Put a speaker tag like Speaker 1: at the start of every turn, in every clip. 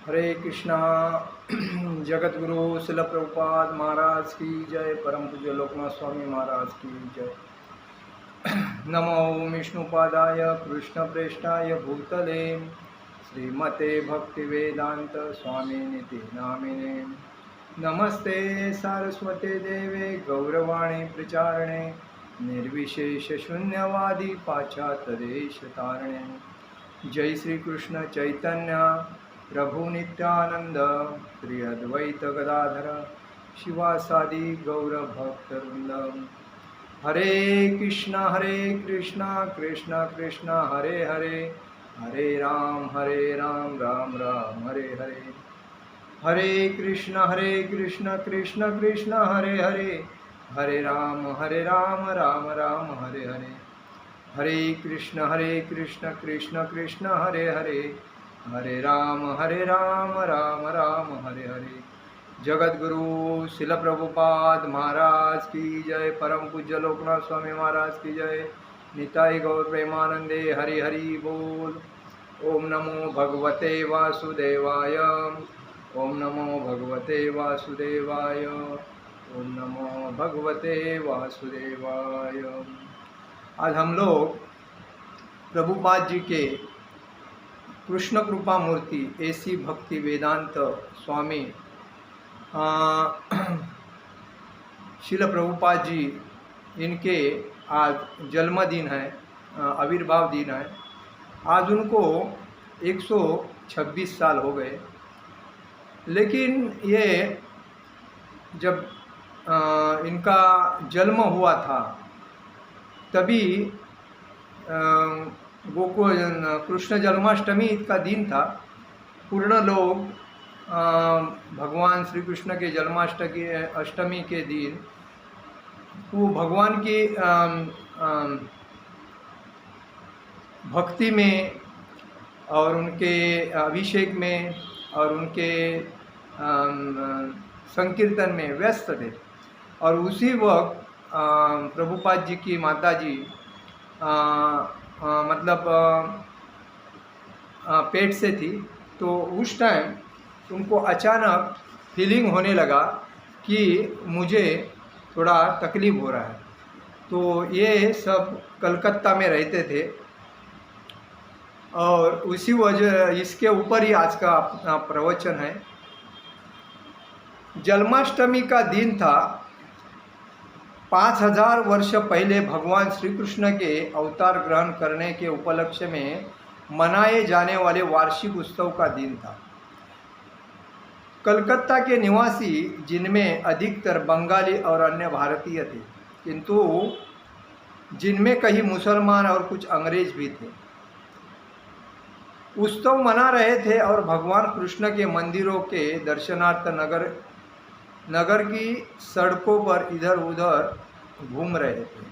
Speaker 1: हरे कृष्णा। जगत गुरु शिल प्रभुपाद महाराज की जय। परम पूज्य लोकनाथ स्वामी महाराज की जय। नमो विष्णुपादाय कृष्ण प्रेष्ठाय भूतले श्रीमते भक्ति वेदांत स्वामी निति नामिने। नमस्ते सारस्वते देवे गौरवाणी प्रचारणे निर्विशेष शून्यवादी पाश्चात्य देश तारणे। जय श्री कृष्ण चैतन्य प्रभु नित्यानंद श्री अद्वैत गदाधर शिवासादि गौर भक्तवृंद। हरे कृष्णा कृष्णा कृष्णा हरे हरे, हरे राम राम राम हरे हरे। हरे कृष्णा कृष्णा कृष्णा हरे हरे, हरे राम राम राम हरे हरे। हरे कृष्णा कृष्णा कृष्णा हरे हरे, हरे राम राम राम हरे हरे। जगत गुरु शिल प्रभुपाद महाराज की जय। परम पूज्य लोकनाथ स्वामी महाराज की जय। निताई गौर प्रेमानंदे हरि हरि बोल। ओम नमो भगवते वासुदेवाय, ओम नमो भगवते वासुदेवाय, ओम नमो भगवते वासुदेवाय। आज हम लोग प्रभुपाद जी के कृष्ण कृपा मूर्ति ऐसी भक्ति वेदांत स्वामी शिल प्रभुपाद जी, इनके आज जन्मदिन है, आविर्भाव दिन है। आज उनको 126 साल हो गए। लेकिन ये जब इनका जन्म हुआ था तभी गोकुल कृष्ण जन्माष्टमी का दिन था। पूर्ण लोग भगवान श्री कृष्ण के अष्टमी के दिन वो भगवान की भक्ति में और उनके अभिषेक में और उनके संकीर्तन में व्यस्त थे। और उसी वक्त प्रभुपाद जी की माता जी मतलब पेट से थी। तो उस टाइम उनको अचानक फीलिंग होने लगा कि मुझे थोड़ा तकलीफ़ हो रहा है। तो ये सब कलकत्ता में रहते थे और उसी वजह इसके ऊपर ही आज का प्रवचन है। जन्माष्टमी का दिन था। 5000 वर्ष पहले भगवान श्री कृष्ण के अवतार ग्रहण करने के उपलक्ष्य में मनाए जाने वाले वार्षिक उत्सव का दिन था। कलकत्ता के निवासी, जिनमें अधिकतर बंगाली और अन्य भारतीय थे, किंतु जिनमें कई मुसलमान और कुछ अंग्रेज भी थे, उत्सव मना रहे थे और भगवान कृष्ण के मंदिरों के दर्शनार्थ नगर की सड़कों पर इधर उधर घूम रहे थे।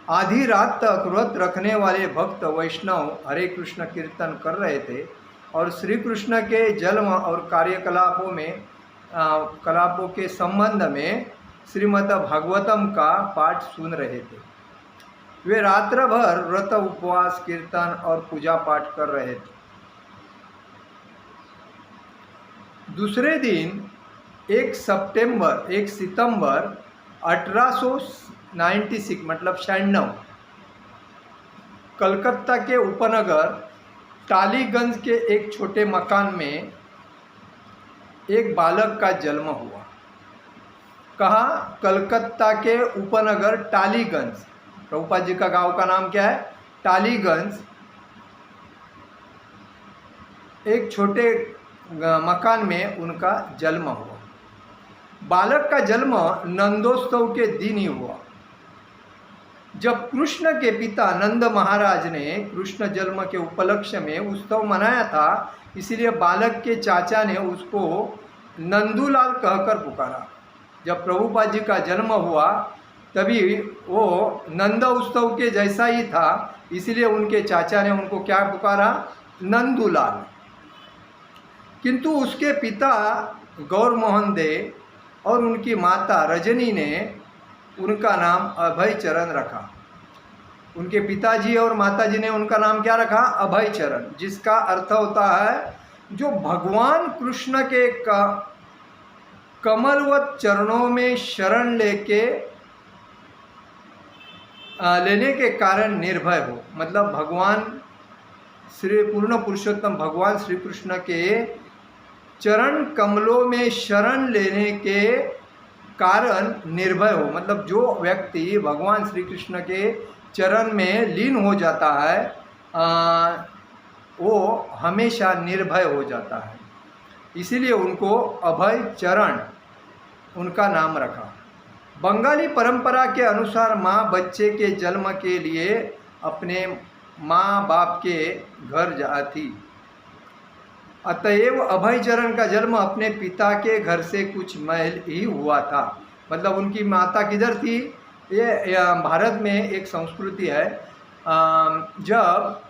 Speaker 1: आधी रात तक व्रत रखने वाले भक्त वैष्णव हरे कृष्ण कीर्तन कर रहे थे और श्री कृष्ण के जन्म और कलापों के संबंध में श्रीमद् भागवतम का पाठ सुन रहे थे। वे रात्र भर व्रत, उपवास, कीर्तन और पूजा पाठ कर रहे थे। दूसरे दिन 1 सितंबर 1896 मतलब 96, कलकत्ता के उपनगर टालीगंज के एक छोटे मकान में एक बालक का जन्म हुआ। कहाँ? कलकत्ता के उपनगर टालीगंज। प्रभुपाद जी का गांव का नाम क्या है? टालीगंज। एक छोटे मकान में उनका जन्म हुआ। बालक का जन्म नंदोत्सव के दिन ही हुआ। जब कृष्ण के पिता नंद महाराज ने कृष्ण जन्म के उपलक्ष्य में उत्सव मनाया था, इसलिए बालक के चाचा ने उसको नंदूलाल कहकर पुकारा। जब प्रभुपाद जी का जन्म हुआ तभी वो नंद उत्सव के जैसा ही था, इसलिए उनके चाचा ने उनको क्या पुकारा? नंदूलाल। किंतु उसके पिता गौर मोहन दे और उनकी माता रजनी ने उनका नाम अभय चरण रखा। उनके पिताजी और माताजी ने उनका नाम क्या रखा? अभय चरण, जिसका अर्थ होता है जो भगवान कृष्ण के कमलवत चरणों में शरण लेने के कारण निर्भय हो। मतलब भगवान श्री पूर्ण पुरुषोत्तम भगवान श्री कृष्ण के चरण कमलों में शरण लेने के कारण निर्भय हो। मतलब जो व्यक्ति भगवान श्री कृष्ण के चरण में लीन हो जाता है वो हमेशा निर्भय हो जाता है, इसीलिए उनको अभय चरण उनका नाम रखा। बंगाली परंपरा के अनुसार माँ बच्चे के जन्म के लिए अपने माँ बाप के घर जाती, अतएव अभय चरण का जन्म अपने पिता के घर से कुछ मैल ही हुआ था। मतलब उनकी माता किधर थी? ये भारत में एक संस्कृति है, जब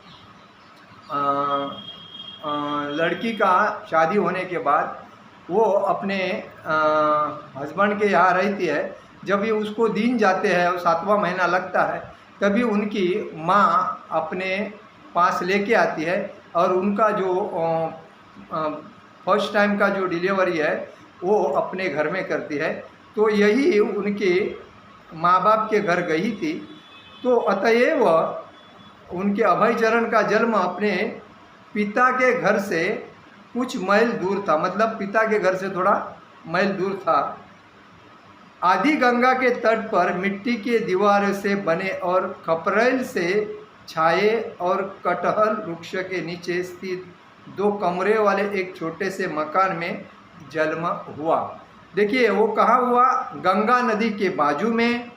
Speaker 1: लड़की का शादी होने के बाद वो अपने हस्बैंड के यहाँ रहती है, जब ये उसको दिन जाते हैं और 7वां महीना लगता है तभी उनकी माँ अपने पास लेके आती है और उनका जो फर्स्ट टाइम का जो डिलीवरी है वो अपने घर में करती है। तो यही उनके माँ बाप के घर गई थी, तो अतएव उनके अभय चरण का जन्म अपने पिता के घर से कुछ मैल दूर था। मतलब पिता के घर से थोड़ा मैल दूर था। आदि गंगा के तट पर मिट्टी के दीवार से बने और खपरेल से छाए और कटहल वृक्ष के नीचे स्थित 2 कमरे वाले एक छोटे से मकान में जन्म हुआ। देखिए वो कहाँ हुआ? गंगा नदी के बाजू में,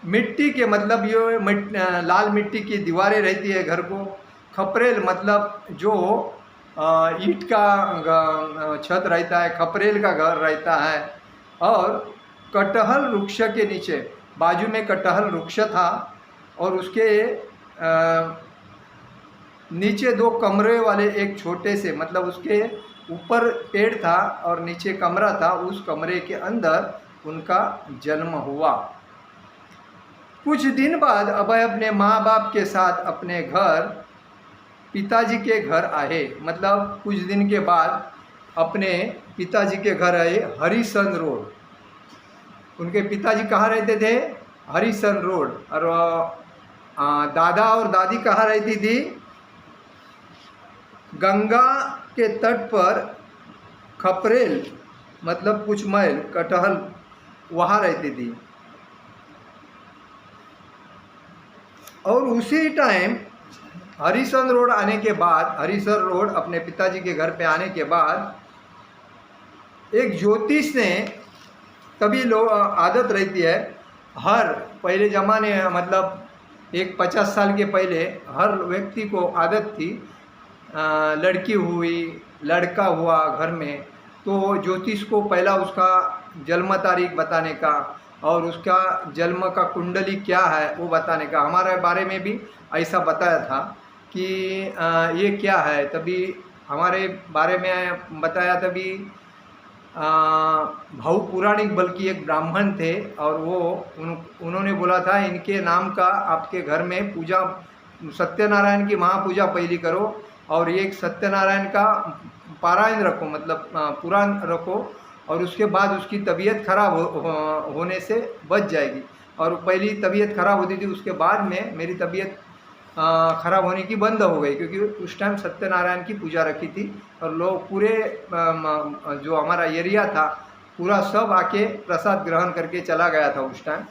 Speaker 1: मिट्टी के मतलब ये लाल मिट्टी की दीवारें रहती है घर को, खपरेल मतलब जो ईंट का छत रहता है, खपरेल का घर रहता है, और कटहल वृक्ष के नीचे, बाजू में कटहल वृक्ष था और उसके नीचे 2 कमरे वाले एक छोटे से, मतलब उसके ऊपर पेड़ था और नीचे कमरा था, उस कमरे के अंदर उनका जन्म हुआ। कुछ दिन बाद अभय अपने माँ बाप के साथ अपने घर पिताजी के घर आए। मतलब कुछ दिन के बाद अपने पिताजी के घर आए, हरिसन रोड। उनके पिताजी कहाँ रहते थे? Harrison road. और दादा और दादी कहाँ रहती थी? गंगा के तट पर खपरेल मतलब कुछ मैल कटहल वहाँ रहती थी। और उसी टाइम हरिसन रोड आने के बाद, हरिसन रोड अपने पिताजी के घर पे आने के बाद एक ज्योतिष ने, तभी लोग आदत रहती है हर पहले ज़माने मतलब एक 50 साल के पहले हर व्यक्ति को आदत थी, लड़की हुई लड़का हुआ घर में तो ज्योतिष को पहला उसका जन्म तारीख बताने का और उसका जन्म का कुंडली क्या है वो बताने का। हमारे बारे में भी ऐसा बताया था कि ये क्या है, तभी हमारे बारे में बताया। तभी भाऊ पुराणिक बल्कि एक ब्राह्मण थे और वो उन्होंने बोला था इनके नाम का आपके घर में पूजा, सत्यनारायण की महापूजा पहली करो और एक सत्यनारायण का पारायण रखो, मतलब पुराण रखो, और उसके बाद उसकी तबीयत खराब होने से बच जाएगी। और पहली तबीयत खराब होती थी, उसके बाद में मेरी तबीयत खराब होने की बंद हो गई, क्योंकि उस टाइम सत्यनारायण की पूजा रखी थी और लोग पूरे जो हमारा एरिया था पूरा सब आके प्रसाद ग्रहण करके चला गया था उस टाइम।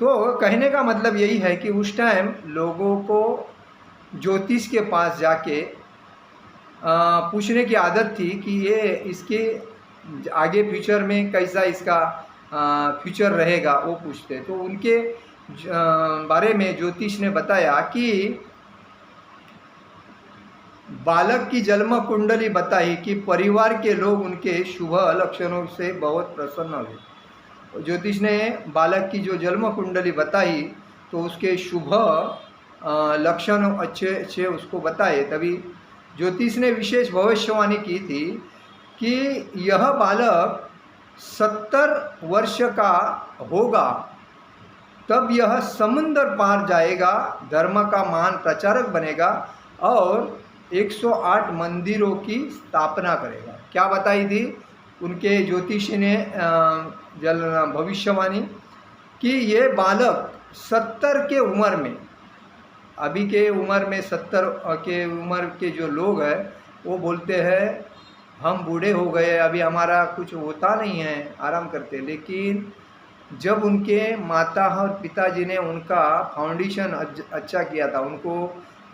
Speaker 1: तो कहने का मतलब यही है कि उस टाइम लोगों को ज्योतिष के पास जाके पूछने की आदत थी कि ये इसके आगे फ्यूचर में कैसा इसका फ्यूचर रहेगा, वो पूछते। तो उनके बारे में ज्योतिष ने बताया कि बालक की जन्म कुंडली बताई कि परिवार के लोग उनके शुभ लक्षणों से बहुत प्रसन्न हुए। ज्योतिष ने बालक की जो जन्म कुंडली बताई तो उसके शुभ लक्षण अच्छे अच्छे उसको बताए। तभी ज्योतिष ने विशेष भविष्यवाणी की थी कि यह बालक 70 वर्ष का होगा, तब यह समुद्र पार जाएगा, धर्म का महान प्रचारक बनेगा और 108 मंदिरों की स्थापना करेगा। क्या बताई थी उनके ज्योतिषी ने जल भविष्यवाणी कि ये बालक 70 के उम्र में, अभी के उम्र में 70 के उम्र के जो लोग हैं वो बोलते हैं हम बूढ़े हो गए, अभी हमारा कुछ होता नहीं है, आराम करते। लेकिन जब उनके माता और पिताजी ने उनका फाउंडेशन अच्छा किया था, उनको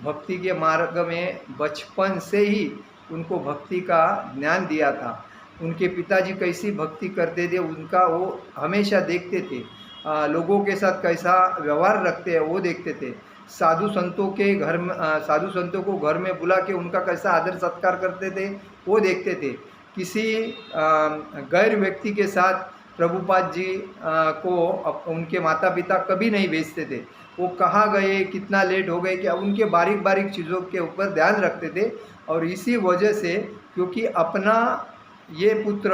Speaker 1: भक्ति के मार्ग में बचपन से ही उनको भक्ति का ज्ञान दिया था, उनके पिताजी कैसी भक्ति करते थे उनका वो हमेशा देखते थे, लोगों के साथ कैसा व्यवहार रखते हैं वो देखते थे, साधु संतों के घर में साधु संतों को घर में बुला के उनका कैसा आदर सत्कार करते थे वो देखते थे। किसी गैर व्यक्ति के साथ प्रभुपाद जी को उनके माता पिता कभी नहीं भेजते थे, वो कहाँ गए, कितना लेट हो गए, क्या उनके बारीक बारीक चीज़ों के ऊपर ध्यान रखते थे। और इसी वजह से क्योंकि अपना ये पुत्र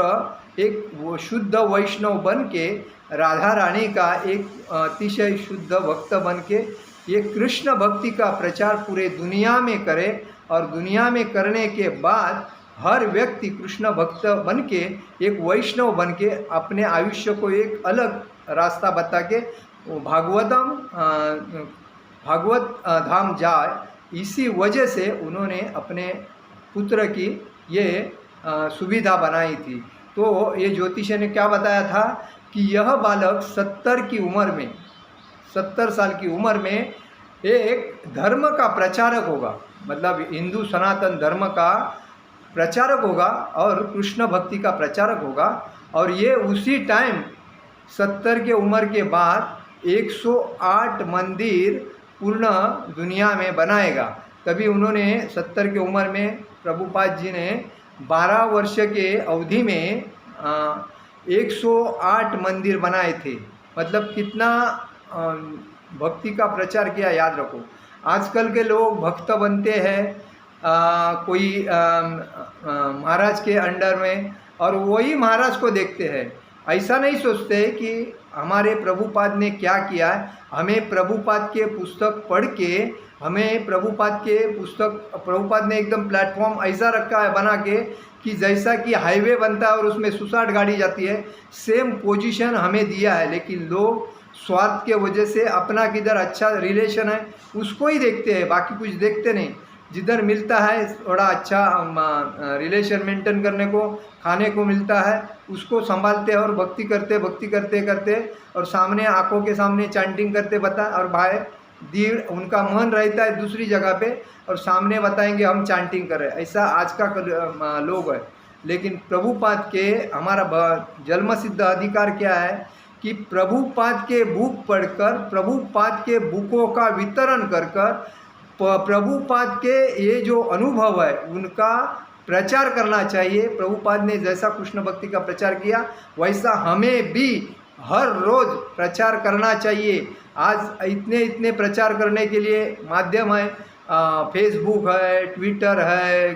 Speaker 1: एक वो शुद्ध वैष्णव बन के राधा रानी का एक अतिशय शुद्ध भक्त बन के ये कृष्ण भक्ति का प्रचार पूरे दुनिया में करे, और दुनिया में करने के बाद हर व्यक्ति कृष्ण भक्त बन के एक वैष्णव बन के अपने आयुष्य को एक अलग रास्ता बता के भागवत धाम जाए। इसी वजह से उन्होंने अपने पुत्र की ये सुविधा बनाई थी। तो ये ज्योतिषी ने क्या बताया था कि यह बालक 70 साल की उम्र में एक धर्म का प्रचारक होगा, मतलब हिंदू सनातन धर्म का प्रचारक होगा और कृष्ण भक्ति का प्रचारक होगा। और ये उसी टाइम 70 के उम्र के बाद 108 मंदिर पूर्ण दुनिया में बनाएगा। तभी उन्होंने 70 के उम्र में प्रभुपाद जी ने 12 वर्ष के अवधि में 108 मंदिर बनाए थे। मतलब कितना भक्ति का प्रचार किया, याद रखो। आजकल के लोग भक्त बनते हैं कोई महाराज के अंडर में, और वही महाराज को देखते हैं, ऐसा नहीं सोचते कि हमारे प्रभुपाद ने क्या किया है। हमें प्रभुपाद के पुस्तक पढ़ के, हमें प्रभुपाद ने एकदम प्लेटफॉर्म ऐसा रखा है बना के कि जैसा कि हाईवे बनता है और उसमें सुसाट गाड़ी जाती है, सेम पोजीशन हमें दिया है। लेकिन लोग स्वार्थ के वजह से अपना किधर अच्छा रिलेशन है उसको ही देखते हैं, बाकी कुछ देखते नहीं। जिधर मिलता है थोड़ा अच्छा रिलेशन मेंटेन करने को, खाने को मिलता है, उसको संभालते हैं और भक्ति करते और सामने आंखों के सामने चैंटिंग करते बता, और भाई दीड़ उनका मन रहता है दूसरी जगह पे और सामने बताएंगे हम चैंटिंग कर रहे हैं। ऐसा आज का लोग है। लेकिन प्रभुपाद के हमारा जन्म सिद्ध अधिकार क्या है कि प्रभुपाद के बुक पढ़कर, प्रभुपाद के बुकों का वितरण कर प्रभुपाद के ये जो अनुभव है उनका प्रचार करना चाहिए। प्रभुपाद ने जैसा कृष्ण भक्ति का प्रचार किया वैसा हमें भी हर रोज़ प्रचार करना चाहिए। आज इतने प्रचार करने के लिए माध्यम है, फेसबुक है, ट्विटर है,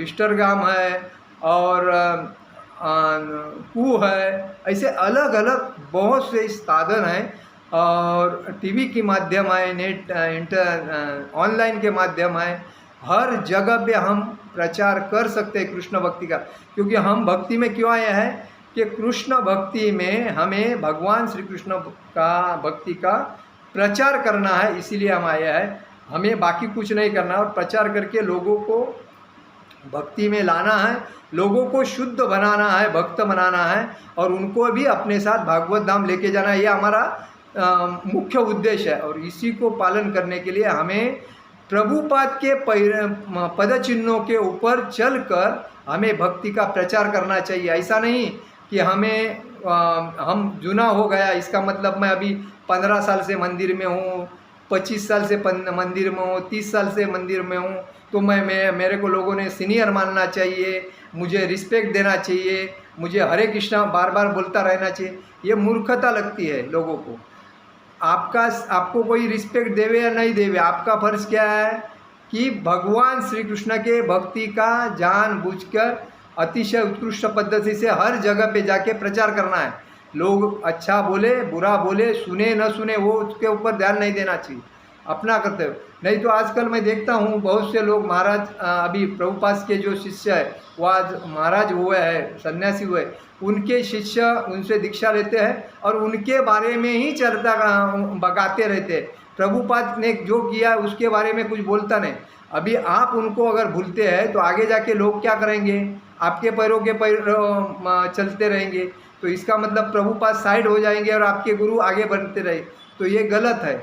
Speaker 1: इंस्टाग्राम है और कू है, ऐसे अलग अलग बहुत से साधन हैं। और टीवी के माध्यम है, नेट ऑनलाइन के माध्यम है, हर जगह पे हम प्रचार कर सकते हैं कृष्ण भक्ति का। क्योंकि हम भक्ति में क्यों आए हैं कि कृष्ण भक्ति में हमें भगवान श्री कृष्ण का भक्ति का प्रचार करना है, इसीलिए हम आए हैं। हमें बाकी कुछ नहीं करना और प्रचार करके लोगों को भक्ति में लाना है, लोगों को शुद्ध बनाना है, भक्त बनाना है और उनको भी अपने साथ भागवत धाम लेके जाना है। ये हमारा मुख्य उद्देश्य है। और इसी को पालन करने के लिए हमें प्रभुपाद के पद चिन्हों के ऊपर चलकर हमें भक्ति का प्रचार करना चाहिए। ऐसा नहीं कि हम जूना हो गया, इसका मतलब मैं अभी 15 साल से मंदिर में हूँ, 25 साल से मंदिर में हूँ, 30 साल से मंदिर में हूँ, तो मेरे को लोगों ने सीनियर मानना चाहिए, मुझे रिस्पेक्ट देना चाहिए, मुझे हरे कृष्णा बार बार बोलता रहना चाहिए। ये मूर्खता लगती है लोगों को। आपको कोई रिस्पेक्ट देवे या नहीं देवे, आपका फर्ज क्या है कि भगवान श्री कृष्ण के भक्ति का जानबूझकर अतिशय उत्कृष्ट पद्धति से हर जगह पे जाके प्रचार करना है। लोग अच्छा बोले बुरा बोले, सुने न सुने, वो उसके ऊपर ध्यान नहीं देना चाहिए। अपना कर्तव्य। नहीं तो आजकल मैं देखता हूँ बहुत से लोग महाराज अभी प्रभुपाद के जो शिष्य है वो आज महाराज हुए हैं, सन्यासी हुए, उनके शिष्य उनसे दीक्षा लेते हैं और उनके बारे में ही चर्चा बगाते रहते हैं। प्रभुपाद ने जो किया उसके बारे में कुछ बोलता नहीं। अभी आप उनको अगर भूलते हैं तो आगे जाके लोग क्या करेंगे, आपके पैरों के पैर चलते रहेंगे। तो इसका मतलब प्रभुपाद साइड हो जाएंगे और आपके गुरु आगे बढ़ते रहे, तो ये गलत है।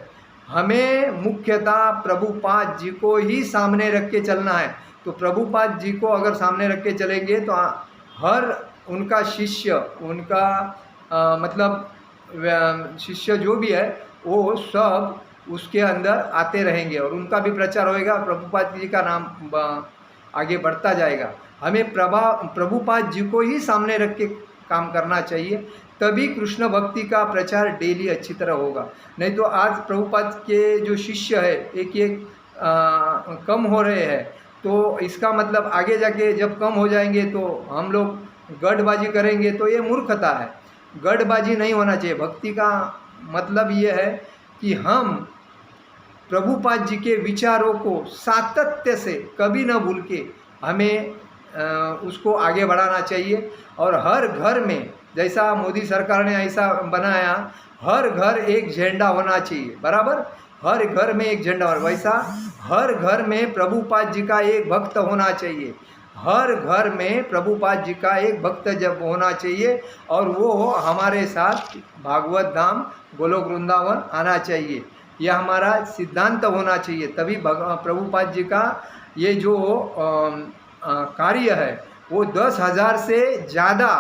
Speaker 1: हमें मुख्यतः प्रभुपाद जी को ही सामने रख के चलना है। तो प्रभुपाद जी को अगर सामने रख के चलेंगे तो हर उनका शिष्य, उनका मतलब शिष्य जो भी है वो सब उसके अंदर आते रहेंगे और उनका भी प्रचार होएगा, प्रभुपाद जी का नाम आगे बढ़ता जाएगा। हमें प्रभुपाद जी को ही सामने रख के काम करना चाहिए, तभी कृष्ण भक्ति का प्रचार डेली अच्छी तरह होगा। नहीं तो आज प्रभुपाद के जो शिष्य है एक एक कम हो रहे हैं, तो इसका मतलब आगे जाके जब कम हो जाएंगे तो हम लोग गढ़बाजी करेंगे, तो ये मूर्खता है। गढ़बाजी नहीं होना चाहिए। भक्ति का मतलब ये है कि हम प्रभुपाद जी के विचारों को सातत्य से कभी न भूल के हमें उसको आगे बढ़ाना चाहिए। और हर घर में, जैसा मोदी सरकार ने ऐसा बनाया, हर घर एक झंडा होना चाहिए, बराबर, हर घर में एक झंडा, और वैसा हर घर में प्रभुपाद जी का एक भक्त होना चाहिए। हर घर में प्रभुपाद जी का एक भक्त जब होना चाहिए और वो हमारे साथ भागवत धाम गोलोक वृंदावन आना चाहिए। यह हमारा सिद्धांत होना चाहिए, तभी प्रभुपाद जी का ये जो कार्य है वो 10,000 से ज़्यादा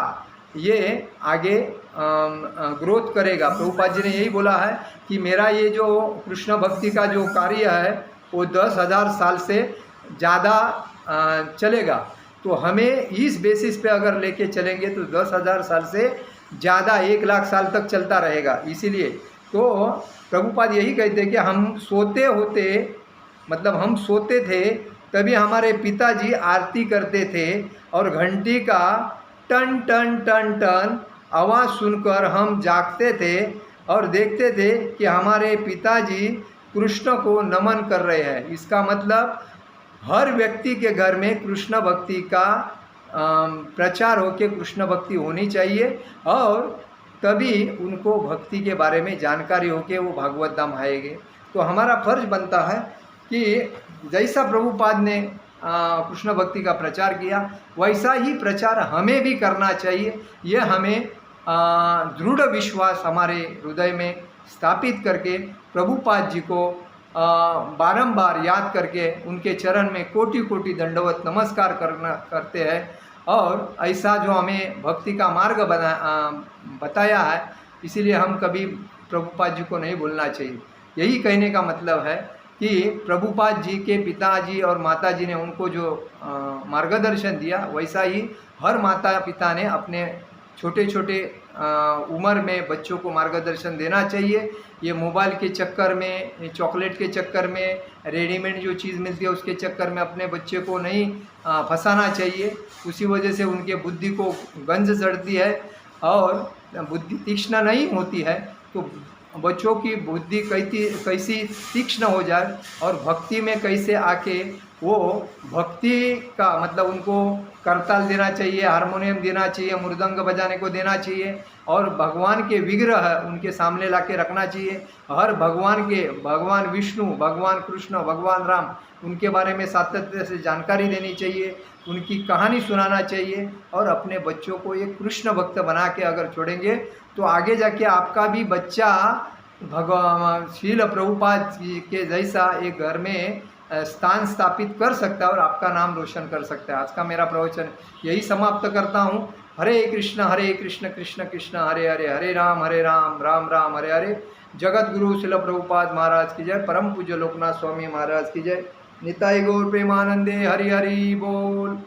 Speaker 1: ये आगे ग्रोथ करेगा। प्रभुपाद जी ने यही बोला है कि मेरा ये जो कृष्ण भक्ति का जो कार्य है वो 10,000 साल से ज़्यादा चलेगा। तो हमें इस बेसिस पे अगर लेके चलेंगे तो 10,000 साल से ज़्यादा 1,00,000 साल तक चलता रहेगा। इसीलिए तो प्रभुपाद यही कहते हैं कि हम सोते होते, मतलब हम सोते थे तभी हमारे पिताजी आरती करते थे और घंटी का टन टन टन टन आवाज़ सुनकर हम जागते थे और देखते थे कि हमारे पिताजी कृष्ण को नमन कर रहे हैं। इसका मतलब हर व्यक्ति के घर में कृष्ण भक्ति का प्रचार होके कृष्ण भक्ति होनी चाहिए और तभी उनको भक्ति के बारे में जानकारी होके वो भागवत धाम आएंगे। तो हमारा फर्ज बनता है कि जैसा प्रभुपाद ने कृष्ण भक्ति का प्रचार किया वैसा ही प्रचार हमें भी करना चाहिए। ये हमें दृढ़ विश्वास हमारे हृदय में स्थापित करके प्रभुपाद जी को बारंबार याद करके उनके चरण में कोटि कोटि दंडवत नमस्कार करते हैं। और ऐसा जो हमें भक्ति का मार्ग बताया है, इसीलिए हम कभी प्रभुपाद जी को नहीं भूलना चाहिए। यही कहने का मतलब है कि प्रभुपाद जी के पिताजी और माताजी ने उनको जो मार्गदर्शन दिया वैसा ही हर माता पिता ने अपने छोटे छोटे उम्र में बच्चों को मार्गदर्शन देना चाहिए। ये मोबाइल के चक्कर में, चॉकलेट के चक्कर में, रेडीमेड जो चीज़ मिलती है उसके चक्कर में अपने बच्चे को नहीं फंसाना चाहिए। उसी वजह से उनके बुद्धि को गंज चढ़ती है और बुद्धि तीक्ष्ण नहीं होती है। तो बच्चों की बुद्धि कैसी तीक्ष्ण हो जाए और भक्ति में कैसे आके वो भक्ति का मतलब उनको करताल देना चाहिए, हारमोनियम देना चाहिए, मृदंग बजाने को देना चाहिए और भगवान के विग्रह उनके सामने लाके रखना चाहिए। हर भगवान विष्णु, भगवान कृष्ण, भगवान राम, उनके बारे में सातत्य से जानकारी देनी चाहिए, उनकी कहानी सुनाना चाहिए और अपने बच्चों को एक कृष्ण भक्त बना के अगर छोड़ेंगे तो आगे जाके आपका भी बच्चा भगवान शील प्रभुपाद जी के जैसा एक घर में स्थान स्थापित कर सकता है और आपका नाम रोशन कर सकता है। आज का मेरा प्रवचन यही समाप्त करता हूँ। हरे कृष्ण कृष्ण कृष्ण हरे हरे, हरे राम राम राम हरे हरे। जगत गुरु शील प्रभुपाद महाराज की जय। परम पूज्य लोकनाथ स्वामी महाराज की जय। निताई गौर प्रेमानंदे। हरि हरि बोल।